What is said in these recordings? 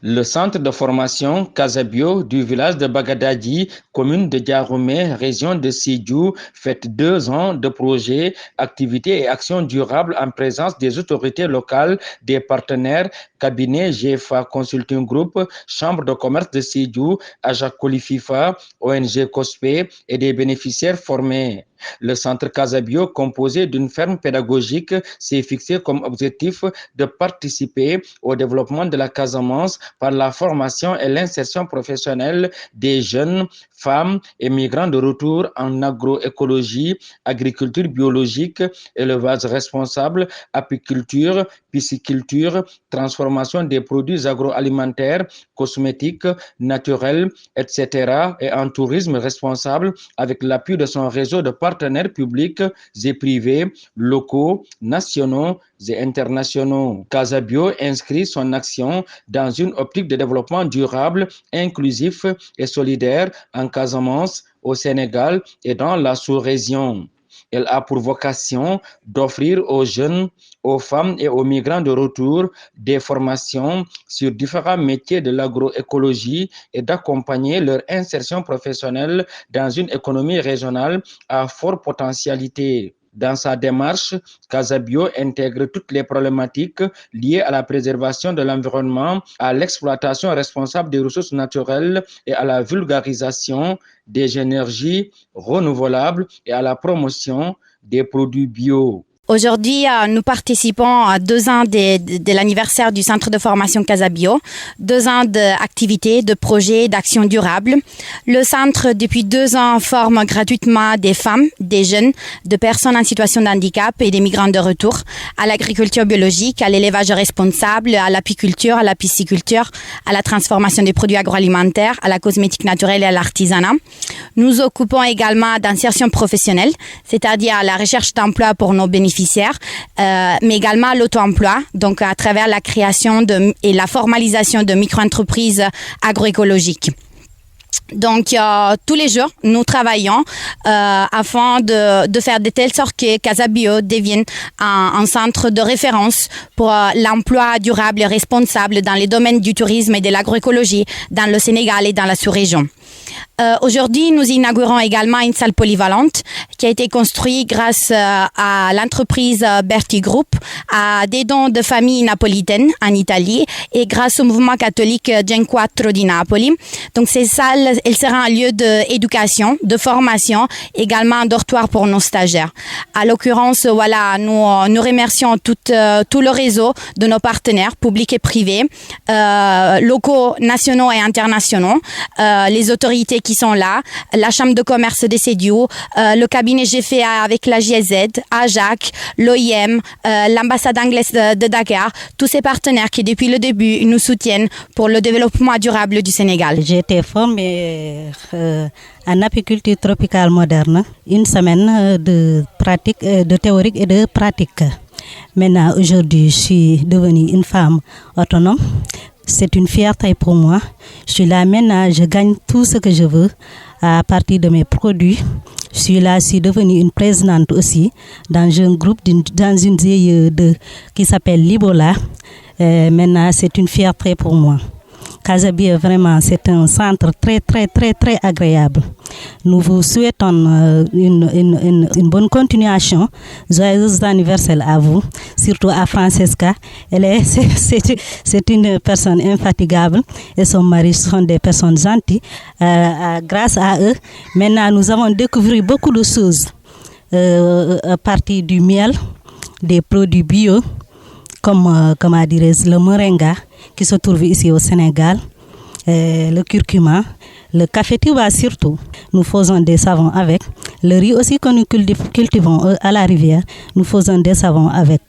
Le centre de formation Casabio du village de Bagadadi, commune de Diaroumé, région de Sédhiou, fête 2 ans de projets, activités et actions durables en présence des autorités locales, des partenaires, cabinet GFA Consulting Group, Chambre de commerce de Sédhiou, Ajak Kolififa, ONG COSPE et des bénéficiaires formés. Le centre Casabio, composé d'une ferme pédagogique, s'est fixé comme objectif de participer au développement de la Casamance par la formation et l'insertion professionnelle des jeunes, femmes et migrants de retour en agroécologie, agriculture biologique, élevage responsable, apiculture, pisciculture, transformation des produits agroalimentaires, cosmétiques, naturels, etc. et en tourisme responsable avec l'appui de son réseau de partenaires publics et privés, locaux, nationaux et internationaux. Casabio inscrit son action dans une optique de développement durable, inclusif et solidaire en Casamance, au Sénégal et dans la sous-région. Elle a pour vocation d'offrir aux jeunes, aux femmes et aux migrants de retour des formations sur différents métiers de l'agroécologie et d'accompagner leur insertion professionnelle dans une économie régionale à forte potentialité. Dans sa démarche, Casabio intègre toutes les problématiques liées à la préservation de l'environnement, à l'exploitation responsable des ressources naturelles et à la vulgarisation des énergies renouvelables et à la promotion des produits bio. Aujourd'hui, nous participons à 2 ans de l'anniversaire du centre de formation Casabio, 2 ans d'activités, de projets, d'actions durables. Le centre, depuis 2 ans, forme gratuitement des femmes, des jeunes, de personnes en situation de handicap et des migrants de retour à l'agriculture biologique, à l'élevage responsable, à l'apiculture, à la pisciculture, à la transformation des produits agroalimentaires, à la cosmétique naturelle et à l'artisanat. Nous occupons également d'insertion professionnelle, c'est-à-dire à la recherche d'emploi pour nos bénéficiaires, mais également à l'auto-emploi, donc à travers la création et la formalisation de micro-entreprises agroécologiques. Donc, tous les jours, nous travaillons afin de faire de telle sorte que Casabio devienne un centre de référence pour l'emploi durable et responsable dans les domaines du tourisme et de l'agroécologie dans le Sénégal et dans la sous-région. Aujourd'hui, nous inaugurons également une salle polyvalente qui a été construite grâce à l'entreprise Berti Group, à des dons de familles napolitaines en Italie et grâce au mouvement catholique Genquattro di Napoli. Donc, ces salles, elles seront un lieu d'éducation, de formation, également un dortoir pour nos stagiaires. À l'occurrence, voilà, nous remercions tout le réseau de nos partenaires publics et privés, locaux, nationaux et internationaux, les autorités qui sont là, la Chambre de commerce de Sédhiou, le cabinet GFA avec la GIZ, AJAC, l'OIM, l'ambassade anglaise de Dakar, tous ces partenaires qui depuis le début nous soutiennent pour le développement durable du Sénégal. J'ai été formée en apiculture tropicale moderne, 1 semaine de pratique, de théorique et de pratique. Maintenant, aujourd'hui, je suis devenue une femme autonome. C'est une fierté pour moi. Je suis là maintenant, je gagne tout ce que je veux à partir de mes produits. Je suis là, je suis devenue une présidente aussi dans un groupe, dans une GIE qui s'appelle Libola. Maintenant, c'est une fierté pour moi. Casabio, vraiment, c'est un centre très, très, très, très agréable. Nous vous souhaitons une bonne continuation. Joyeux anniversaire à vous, surtout à Francesca. C'est une personne infatigable et son mari sont des personnes gentilles. Grâce à eux, maintenant, nous avons découvert beaucoup de choses à partir du miel, des produits bio, comme le moringa qui se trouve ici au Sénégal, le curcuma, le café Touba surtout. Nous faisons des savons avec. Le riz aussi que nous cultivons à la rivière, nous faisons des savons avec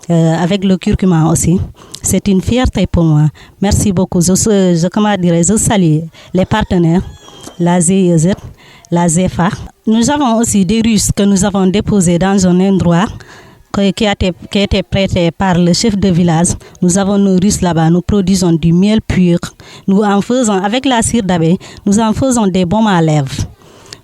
le curcuma aussi. C'est une fierté pour moi. Merci beaucoup. Je salue les partenaires, la GIZ, la ZEFA. Nous avons aussi des Russes que nous avons déposés dans un endroit qui a été prêté par le chef de village. Nous avons nos Russes là-bas, nous produisons du miel pur. Nous en faisons, avec la cire d'abeille, nous en faisons des baumes à lèvres.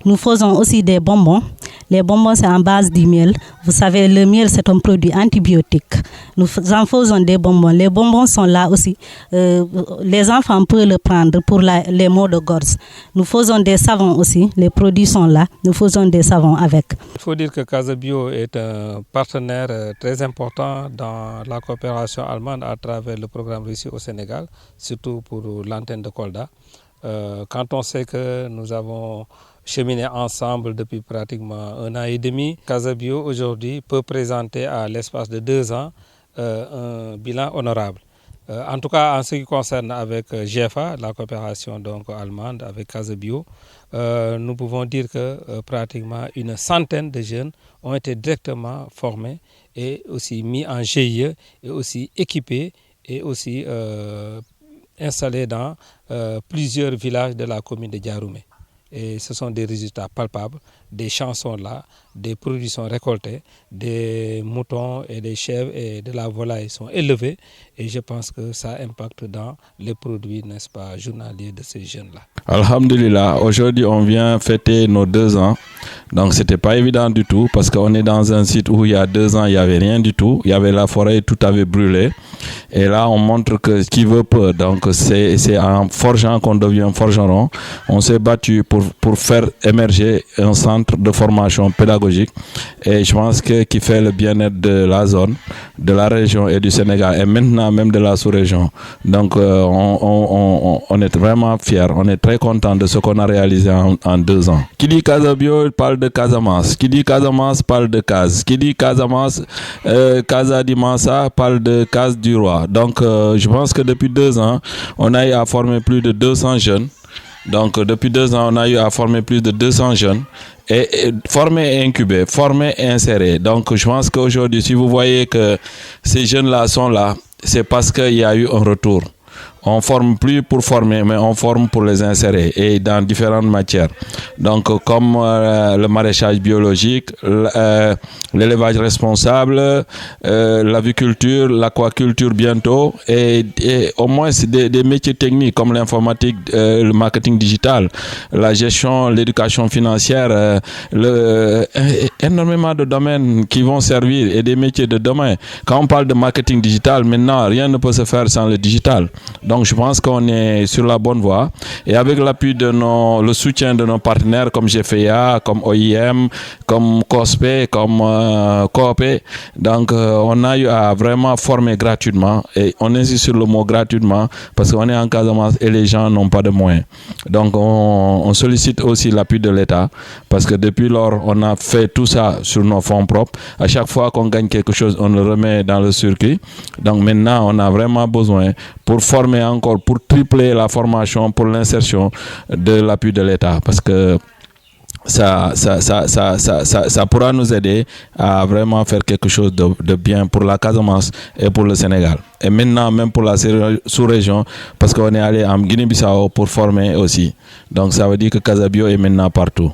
Nous faisons aussi des bonbons, Les bonbons, c'est en base du miel. Vous savez, le miel, c'est un produit antibiotique. Nous en faisons des bonbons. Les bonbons sont là aussi. Les enfants peuvent le prendre pour les maux de gorge. Nous faisons des savons aussi. Les produits sont là. Nous faisons des savons avec. Il faut dire que Casabio est un partenaire très important dans la coopération allemande à travers le programme Russie au Sénégal, surtout pour l'antenne de Kolda. Quand on sait que nous avons cheminé ensemble depuis pratiquement 1 an et demi, Casabio aujourd'hui peut présenter à l'espace de 2 ans un bilan honorable. En tout cas, en ce qui concerne avec GFA, la coopération donc allemande avec Casabio, nous pouvons dire que pratiquement une centaine de jeunes ont été directement formés et aussi mis en GIE et aussi équipés et aussi installés dans plusieurs villages de la commune de Diaroumé. Et ce sont des résultats palpables, des champs sont là, des produits sont récoltés, des moutons et des chèvres et de la volaille sont élevés et je pense que ça impacte dans les produits, n'est-ce pas, journaliers de ces jeunes-là. Alhamdulillah, aujourd'hui on vient fêter nos 2 ans, donc c'était pas évident du tout parce qu'on est dans un site où il y a 2 ans il n'y avait rien du tout, il y avait la forêt, tout avait brûlé et là on montre que qui veut peut, donc c'est en forgeant qu'on devient forgeron. On s'est battu pour faire émerger un centre de formation pédagogique et je pense que qui fait le bien-être de la zone, de la région et du Sénégal et maintenant même de la sous-région. Donc on est vraiment fiers, on est très content de ce qu'on a réalisé en 2 ans. Qui dit Casabio parle de Casamance, qui dit Casamance parle de Case, qui dit Casamance, Casa di Mansa parle de Case du Roi. Donc je pense que depuis 2 ans, on a eu à former plus de 200 jeunes. Donc depuis 2 ans, on a eu à former plus de 200 jeunes et former et incuber, former et insérer. Donc je pense qu'aujourd'hui, si vous voyez que ces jeunes-là sont là, c'est parce qu'il y a eu un retour. On forme plus pour former, mais on forme pour les insérer et dans différentes matières. Donc comme le maraîchage biologique, l'élevage responsable, l'aviculture, l'aquaculture bientôt et au moins c'est des métiers techniques comme l'informatique, le marketing digital, la gestion, l'éducation financière, énormément de domaines qui vont servir et des métiers de demain. Quand on parle de marketing digital, maintenant rien ne peut se faire sans le digital. Donc je pense qu'on est sur la bonne voie et avec l'appui de le soutien de nos partenaires comme GFA, comme OIM, comme COSPE, comme Coop, donc on a eu à vraiment former gratuitement et on insiste sur le mot gratuitement parce qu'on est en Casamance et les gens n'ont pas de moyens. Donc on sollicite aussi l'appui de l'État parce que depuis lors on a fait tout ça sur nos fonds propres. À chaque fois qu'on gagne quelque chose, on le remet dans le circuit. Donc maintenant on a vraiment besoin pour former encore, pour tripler la formation, pour l'insertion de l'appui de l'État parce que ça pourra nous aider à vraiment faire quelque chose de bien pour la Casamance et pour le Sénégal. Et maintenant même pour la sous-région parce qu'on est allé en Guinée-Bissau pour former aussi. Donc ça veut dire que Casabio est maintenant partout.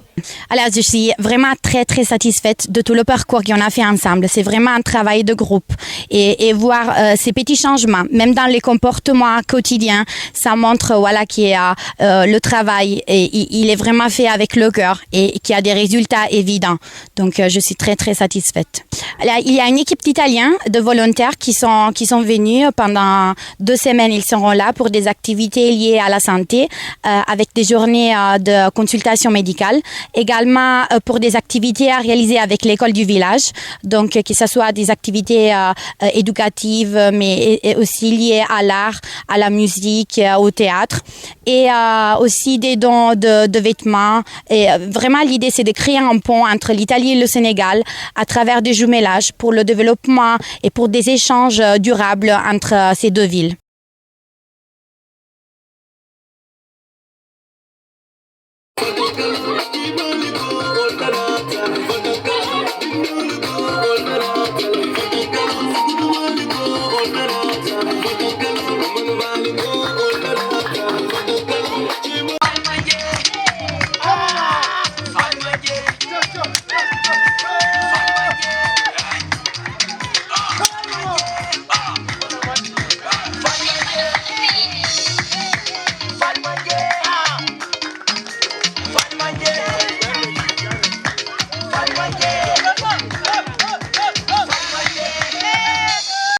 Alors je suis vraiment très très satisfaite de tout le parcours qu'on a fait ensemble. C'est vraiment un travail de groupe et voir ces petits changements, même dans les comportements quotidiens, ça montre voilà qu'il y a le travail et il est vraiment fait avec le cœur et qu'il y a des résultats évidents. Donc je suis très très satisfaite. Alors, il y a une équipe d'Italiens de volontaires qui sont venus pendant 2 semaines. Ils seront là pour des activités liées à la santé avec des journées de consultation médicale. Également pour des activités à réaliser avec l'école du village, donc que ce soit des activités éducatives mais aussi liées à l'art, à la musique, au théâtre et aussi des dons de vêtements. Et vraiment l'idée c'est de créer un pont entre l'Italie et le Sénégal à travers des jumelages pour le développement et pour des échanges durables entre ces 2 villes.